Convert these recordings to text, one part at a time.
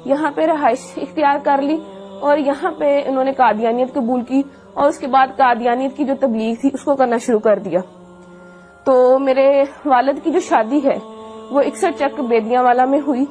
یہاں پہ رہائش اختیار کر لی اور یہاں پہ انہوں نے قادیانیت قبول کی اور اس کے بعد قادیانیت کی جو تبلیغ تھی اس کو کرنا شروع کر دیا. تو میرے والد کی جو شادی ہے وہ 61 چک بیدیاں والا میں ہوئی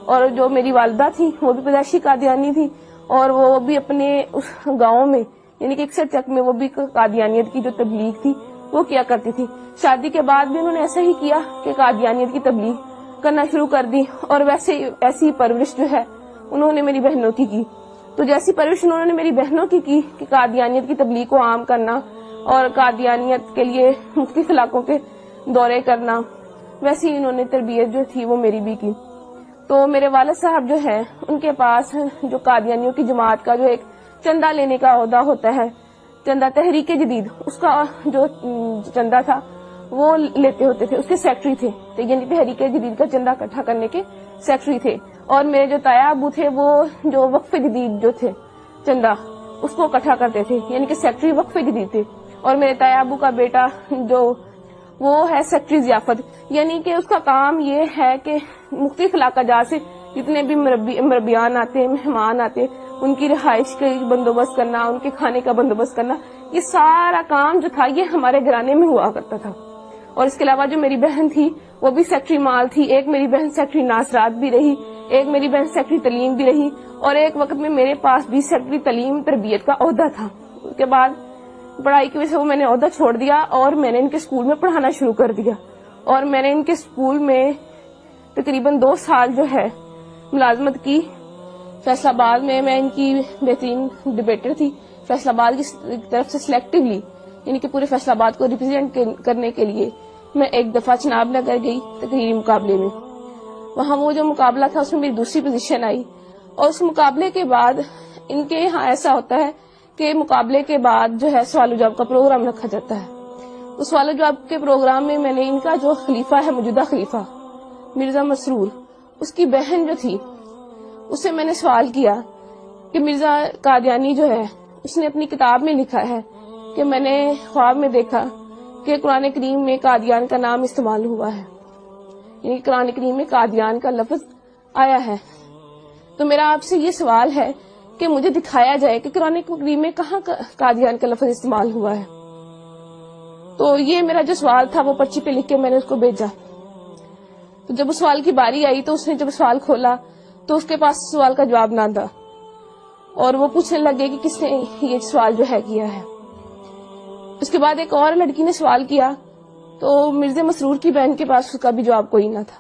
اور جو میری والدہ تھی وہ بھی پیدائشی قادیانی تھی اور وہ بھی اپنے اس گاؤں میں یعنی کہ 61 چک میں وہ بھی قادیانیت کی جو تبلیغ تھی وہ کیا کرتی تھی. شادی کے بعد بھی انہوں نے ایسا ہی کیا کہ قادیانیت کی تبلیغ کرنا شروع کر دی اور ایسی پرورش جو ہے انہوں نے میری بہنوں کی کی. تو جیسی پرورش انہوں نے میری بہنوں کی کہ قادیانیت کی تبلیغ کو عام کرنا اور قادیانیت کے لیے مختلف علاقوں کے دورے کرنا، ویسی انہوں نے تربیت جو تھی وہ میری بھی کی. تو میرے والد صاحب جو ہے ان کے پاس جو قادیانیوں کی جماعت کا جو ایک چندہ لینے کا عہدہ ہوتا ہے، چندہ تحریک جدید، اس کا جو چندہ تھا وہ لیتے ہوتے تھے، اس کے سیکٹری تھے. یعنی تحریک جدید کا چندہ اکٹھا کرنے کے سیکٹری تھے. اور میرے جو تایا ابو تھے وہ جو وقف جدید جو تھے چندہ اس کو اکٹھا کرتے تھے، یعنی کہ سیکٹری وقف جدید تھے. اور میرے تایا ابو کا بیٹا جو وہ ہے سیکٹری ضیافت، یعنی کہ اس کا کام یہ ہے کہ مختلف علاقہ جات سے جتنے بھی مربیان آتے، مہمان آتے، ان کی رہائش کا بندوبست کرنا، ان کے کھانے کا بندوبست کرنا، یہ سارا کام جو تھا یہ ہمارے گھرانے میں ہوا کرتا تھا. اور اس کے علاوہ جو میری بہن تھی وہ بھی سیکٹری مال تھی. ایک میری بہن سیکٹری ناصرات بھی رہی، ایک میری بہن سیکٹری تعلیم بھی رہی اور ایک وقت میں میرے پاس بھی سیکٹری تعلیم تربیت کا عہدہ تھا. اس کے بعد پڑھائی کی وجہ سے وہ میں نے عہدہ چھوڑ دیا اور میں نے ان کے اسکول میں پڑھانا شروع کر دیا. اور میں نے ان کے اسکول میں تقریباً 2 سال جو ہے ملازمت کی. فیصل آباد میں ان کی بہترین ڈبیٹر تھی. فیصل آباد کی طرف سے سلیکٹیولی یعنی کہ پورے فیصل آباد کو ریپرزینٹ کرنے کے لیے میں ایک دفعہ چناب نگر گئی تقریری مقابلے میں. وہاں وہ جو مقابلہ تھا اس میں میری دوسری پوزیشن آئی. اور اس مقابلے کے بعد ان کے یہاں ایسا ہوتا ہے کہ مقابلے کے بعد جو ہے سوال و جواب کا پروگرام رکھا جاتا ہے. اس سوال و جواب کے پروگرام میں نے ان کا جو خلیفہ ہے، موجودہ خلیفہ مرزا مسرور، اس کی بہن جو تھی اس سے میں نے سوال کیا کہ مرزا قادیانی جو ہے اس نے اپنی کتاب میں لکھا ہے کہ میں نے خواب میں دیکھا کہ قرآن کریم میں قادیان کا نام استعمال ہوا ہے، یعنی قرآن کریم میں قادیان کا لفظ آیا ہے. تو میرا آپ سے یہ سوال ہے کہ مجھے دکھایا جائے کہ قرآن کریم میں کہاں قادیان کا لفظ استعمال ہوا ہے. تو یہ میرا جو سوال تھا وہ پرچی پہ لکھ کے میں نے اس کو بھیجا. تو جب اس سوال کی باری آئی تو اس نے جب سوال کھولا تو اس کے پاس سوال کا جواب نہ تھا اور وہ پوچھنے لگے کہ کس نے یہ سوال جو ہے کیا ہے. اس کے بعد ایک اور لڑکی نے سوال کیا تو مرزا مسرور کی بہن کے پاس اس کا بھی جواب کوئی نہ تھا.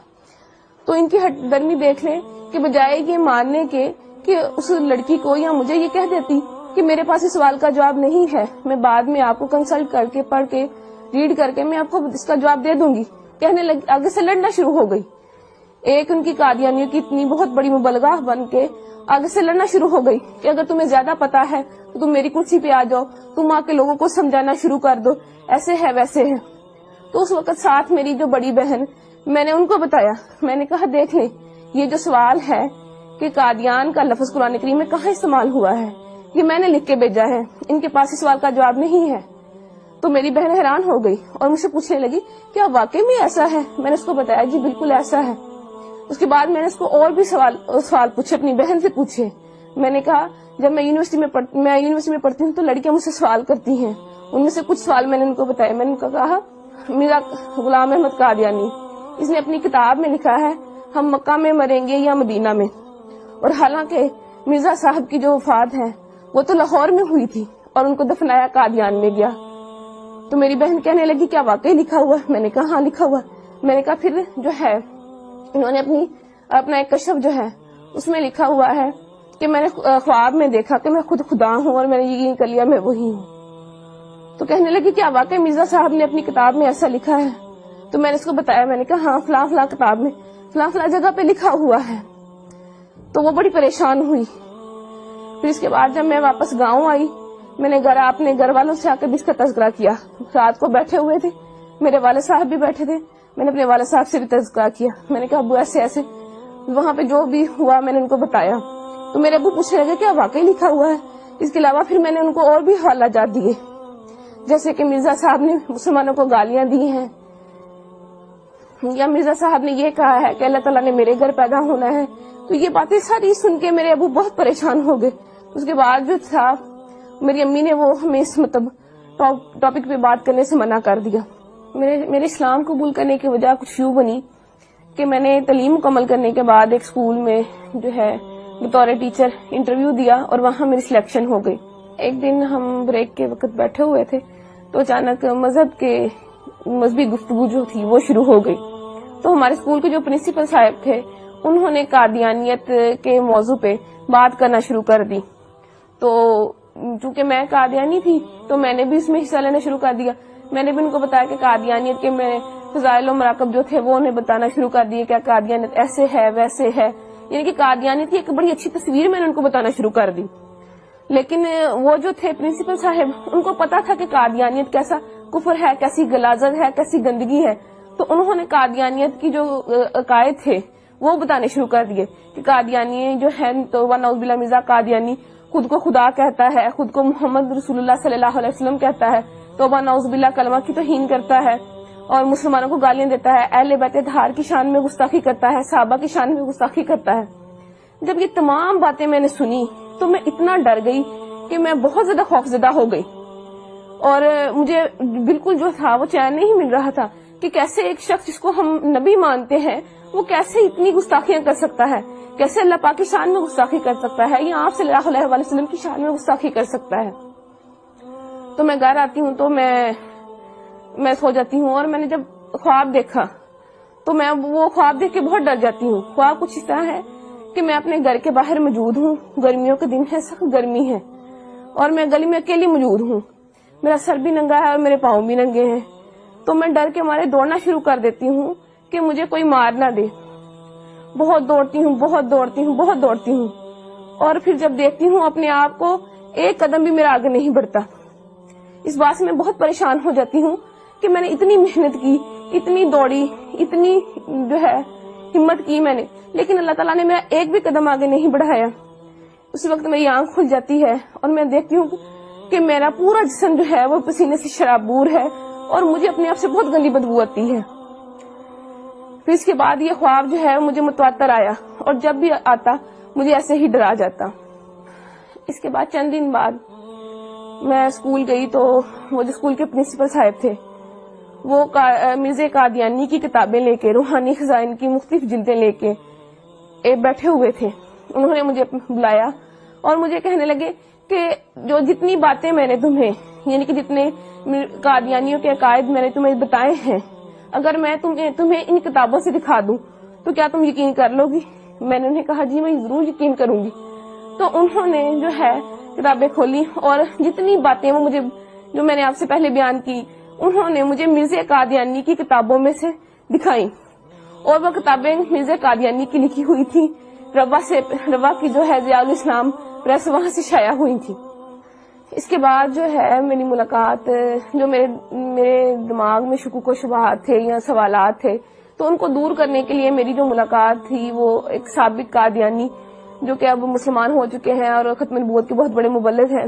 تو ان کی ہٹ درمی دیکھ لیں کہ بجائے یہ ماننے کے کہ اس لڑکی کو یا مجھے یہ کہہ دیتی کہ میرے پاس اس سوال کا جواب نہیں ہے، میں بعد میں آپ کو کنسلٹ کر کے پڑھ کے ریڈ کر کے میں آپ کو اس کا جواب دے دوں گی، کہنے لگی آگے سے لڑنا شروع ہو گئی. ایک ان کی قادیانیوں کی اتنی بہت بڑی مبلغہ بن کے آگے سے لڑنا شروع ہو گئی کہ اگر تمہیں زیادہ پتا ہے تو تم میری کرسی پہ آ جاؤ، تم آ کے لوگوں کو سمجھانا شروع کر دو، ایسے ہے ویسے ہے. تو اس وقت ساتھ میری جو بڑی بہن، میں نے ان کو بتایا، میں نے کہا دیکھ لیں یہ جو سوال ہے کہ قادیان کا لفظ قرآن کریم میں کہاں استعمال ہوا ہے یہ میں نے لکھ کے بھیجا ہے، ان کے پاس اس سوال کا جواب نہیں ہے. تو میری بہن حیران ہو گئی اور مجھ سے پوچھنے لگی کیا واقعی میں ایسا ہے؟ میں نے اس کو بتایا جی بالکل ایسا ہے. اس کے بعد میں نے اس کو اور بھی سوال پوچھے، اپنی بہن سے پوچھے. میں نے کہا جب میں یونیورسٹی میں پڑھتی ہوں تو لڑکیاں مجھ سے سوال کرتی ہیں، ان میں سے کچھ سوال میں نے ان کو بتایا. میں نے ان کو کہا میرا غلام احمد قادیانی اس نے اپنی کتاب میں لکھا ہے ہم مکہ میں مریں گے یا مدینہ میں، اور حالانکہ مرزا صاحب کی جو وفات ہے وہ تو لاہور میں ہوئی تھی اور ان کو دفنایا قادیان میں گیا. تو میری بہن کہنے لگی کیا واقعی لکھا ہوا ہے؟ میں نے کہا ہاں لکھا ہوا. میں نے کہا پھر جو ہے انہوں نے اپنا ایک کشف جو ہے اس میں لکھا ہوا ہے کہ میں نے خواب میں دیکھا کہ میں خود خدا ہوں اور میں نے یقین کر لیا میں وہی ہوں. تو کہنے لگی کیا واقعی مرزا صاحب نے اپنی کتاب میں ایسا لکھا ہے؟ تو میں نے اس کو بتایا، میں نے کہا ہاں فلاں فلاں کتاب میں فلاں فلاں جگہ پہ لکھا ہوا ہے. تو وہ بڑی پریشان ہوئی. پھر اس کے بعد جب میں واپس گاؤں آئی میں نے اپنے گھر والوں سے آ کے بھی اس کا تذکرہ کیا. رات کو بیٹھے ہوئے تھے، میرے والد صاحب بھی بیٹھے تھے، میں نے اپنے والد صاحب سے بھی تذکرہ کیا. میں نے کہا ابو ایسے ایسے وہاں پہ جو بھی ہوا میں نے ان کو بتایا. تو میرے ابو پوچھنے لگے کیا واقعی لکھا ہوا ہے؟ اس کے علاوہ پھر میں نے ان کو اور بھی حوالہ جات دیے، جیسے کہ مرزا صاحب نے مسلمانوں کو گالیاں دی ہیں، یا مرزا صاحب نے یہ کہا ہے کہ اللہ تعالیٰ نے میرے گھر پیدا ہونا ہے. تو یہ باتیں ساری سن کے میرے ابو بہت پریشان ہو گئے. اس کے بعد جو تھا میری امی نے وہ ہمیں اس مطلب ٹاپک پہ بات کرنے سے منع کر دیا. میرے اسلام قبول کرنے کی وجہ کچھ یوں بنی کہ میں نے تعلیم مکمل کرنے کے بعد ایک اسکول میں جو ہے بطور ٹیچر انٹرویو دیا اور وہاں میری سلیکشن ہو گئی. ایک دن ہم بریک کے وقت بیٹھے ہوئے تھے تو اچانک مذہبی گفتگو جو تھی وہ شروع ہو گئی. تو ہمارے اسکول کے جو پرنسپل صاحب تھے انہوں نے قادیانیت کے موضوع پہ بات کرنا شروع کر دی. تو چونکہ میں قادیانی تھی تو میں نے بھی اس میں حصہ لینا شروع کر دیا. میں نے بھی ان کو بتایا کہ قادیانیت کے میں فضائل و مراقب جو تھے وہ انہیں بتانا شروع کر دیے کہ قادیانیت ایسے ہے ویسے ہے, یعنی کہ قادیانیت کی ایک بڑی اچھی تصویر میں نے ان کو بتانا شروع کر دی. لیکن وہ جو تھے پرنسپل صاحب ان کو پتا تھا کہ قادیانیت کیسا کفر ہے, کیسی غلاظت ہے, کیسی گندگی ہے. تو انہوں نے قادیانیت کی جو عقائد تھے وہ بتانے شروع کر دیے کہ قادیانی جو ہے تو نعوذ باللہ مرزا قادیانی خود کو خدا کہتا ہے, خود کو محمد رسول اللہ صلی اللہ علیہ وسلم کہتا ہے, توبہ نعوذ باللہ کلمہ کی توہین کرتا ہے اور مسلمانوں کو گالیاں دیتا ہے, اہل بیت اطہار کی شان میں گستاخی کرتا ہے, صحابہ کی شان میں گستاخی کرتا ہے. جب یہ تمام باتیں میں نے سنی تو میں اتنا ڈر گئی کہ میں بہت زیادہ خوفزدہ ہو گئی اور مجھے بالکل جو تھا وہ چین نہیں مل رہا تھا کہ کیسے ایک شخص جس کو ہم نبی مانتے ہیں وہ کیسے اتنی گستاخیاں کر سکتا ہے, کیسے اللہ پاک کی شان میں گستاخی کر سکتا ہے یا آپ صلی اللہ علیہ وسلم کی شان میں گستاخی کر سکتا ہے. تو میں گھر آتی ہوں تو میں سو جاتی ہوں اور میں نے جب خواب دیکھا تو میں وہ خواب دیکھ کے بہت ڈر جاتی ہوں. خواب کچھ اس طرح ہے کہ میں اپنے گھر کے باہر موجود ہوں, گرمیوں کے دن ہے, سخت گرمی ہے اور میں گلی میں اکیلی موجود ہوں, میرا سر بھی ننگا ہے اور میرے پاؤں بھی ننگے ہیں. تو میں ڈر کے مارے دوڑنا شروع کر دیتی ہوں کہ مجھے کوئی مار نہ دے. بہت دوڑتی ہوں اور پھر جب دیکھتی ہوں اپنے آپ کو ایک قدم بھی میرا آگے نہیں بڑھتا. اس بات سے میں بہت پریشان ہو جاتی ہوں کہ میں نے اتنی محنت کی, اتنی دوڑی, اتنی جو ہے ہمت کی میں نے, لیکن اللہ تعالیٰ نے میرا ایک بھی قدم آگے نہیں بڑھایا. اسی وقت میری آنکھ کھل جاتی ہے اور میں دیکھتی ہوں کہ میرا پورا جسم جو ہے وہ پسینے سے شرابور ہے اور مجھے اپنے آپ سے بہت گندی بدبو آتی ہے. پھر اس کے بعد یہ خواب جو ہے مجھے متواتر آیا اور جب بھی آتا مجھے ایسے ہی ڈرا جاتا. اس کے بعد چند دن بعد میں اسکول گئی تو وہ جو اسکول کے پرنسپل صاحب تھے وہ مرزا قادیانی کی کتابیں لے کے, روحانی خزائن کی مختلف جلدیں لے کے بیٹھے ہوئے تھے. انہوں نے مجھے بلایا اور مجھے کہنے لگے کہ جو جتنی باتیں میں نے تمہیں یعنی کہ جتنے قادیانیوں کے عقائد میں نے تمہیں بتائے ہیں, اگر میں تمہیں ان کتابوں سے دکھا دوں تو کیا تم یقین کر لو گی؟ میں نے انہیں کہا جی میں ضرور یقین کروں گی. تو انہوں نے جو ہے کتابیں کھولی اور جتنی باتیں وہ مجھے جو میں نے آپ سے پہلے بیان کی انہوں نے مجھے مرزا قادیانی کی کتابوں میں سے دکھائی اور وہ کتابیں مرزا قادیانی کی لکھی ہوئی تھی. روا کی جو ہے ضیاء الاسلام پریس وہاں سے شائع ہوئی تھی. اس کے بعد جو ہے میری ملاقات جو میرے دماغ میں شکوک و شبہات تھے یا سوالات تھے تو ان کو دور کرنے کے لیے میری جو ملاقات تھی وہ ایک سابق قادیانی جو کہ اب مسلمان ہو چکے ہیں اور ختم نبوت کے بہت بڑے مبلغ ہیں,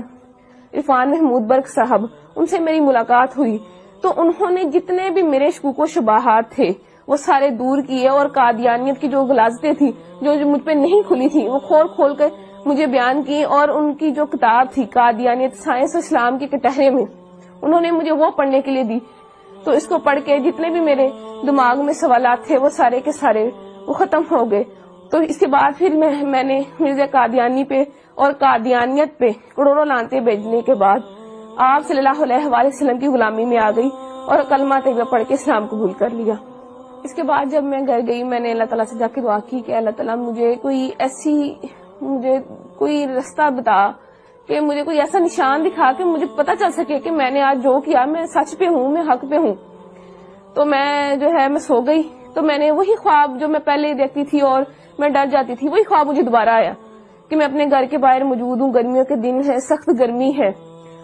عرفان محمود برق صاحب, ان سے میری ملاقات ہوئی. تو انہوں نے جتنے بھی میرے شکوک و شبہات تھے وہ سارے دور کیے اور قادیانیت کی جو غلاظتیں تھی جو مجھ پہ نہیں کھلی تھی وہ کھول کر مجھے بیان کی. اور ان کی جو کتاب تھی قادیانیت سائنس و اسلام کے کٹہرے میں انہوں نے مجھے وہ پڑھنے کے لیے دی. تو اس کو پڑھ کے جتنے بھی میرے دماغ میں سوالات تھے وہ سارے کے سارے وہ ختم ہو گئے. تو اس کے بعد پھر میں نے مرزا قادیانی پہ اور قادیانیت پہ کروڑوں لعنتیں بھیجنے کے بعد آپ صلی اللہ علیہ وسلم کی غلامی میں آ گئی اور کلمہ طیبہ پڑھ کے اسلام قبول کر لیا. اس کے بعد جب میں گھر گئی میں نے اللہ تعالیٰ سے جا کے دعا کی کہ اللہ تعالیٰ مجھے کوئی رستہ بتا, کہ مجھے کوئی ایسا نشان دکھا کہ مجھے پتہ چل سکے کہ میں نے آج جو کیا میں سچ پہ ہوں, میں حق پہ ہوں. تو میں سو گئی تو میں نے وہی خواب جو میں پہلے دیکھتی تھی اور میں ڈر جاتی تھی وہی خواب مجھے دوبارہ آیا کہ میں اپنے گھر کے باہر موجود ہوں, گرمیوں کے دن ہے, سخت گرمی ہے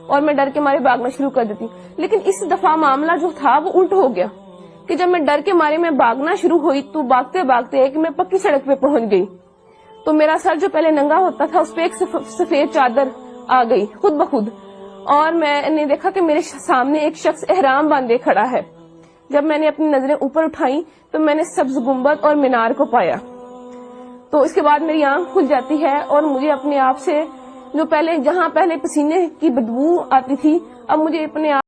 اور میں ڈر کے مارے بھاگنا شروع کر دیتی. لیکن اس دفعہ معاملہ جو تھا وہ الٹ ہو گیا کہ جب میں ڈر کے مارے میں بھاگنا شروع ہوئی تو بھاگتے بھاگتے ایک میں پکی سڑک پہ پہنچ گئی. تو میرا سر جو پہلے ننگا ہوتا تھا اس پہ ایک سفید چادر آ گئی خود بخود, اور میں نے دیکھا کہ میرے سامنے ایک شخص احرام باندھے کھڑا ہے جب میں نے اپنی نظریں اوپر اٹھائی تو میں نے سبز گنبد اور مینار کو پایا. تو اس کے بعد میری آنکھ کھل جاتی ہے اور مجھے اپنے آپ سے جو جہاں پہلے پسینے کی بدبو آتی تھی اب مجھے اپنے آپ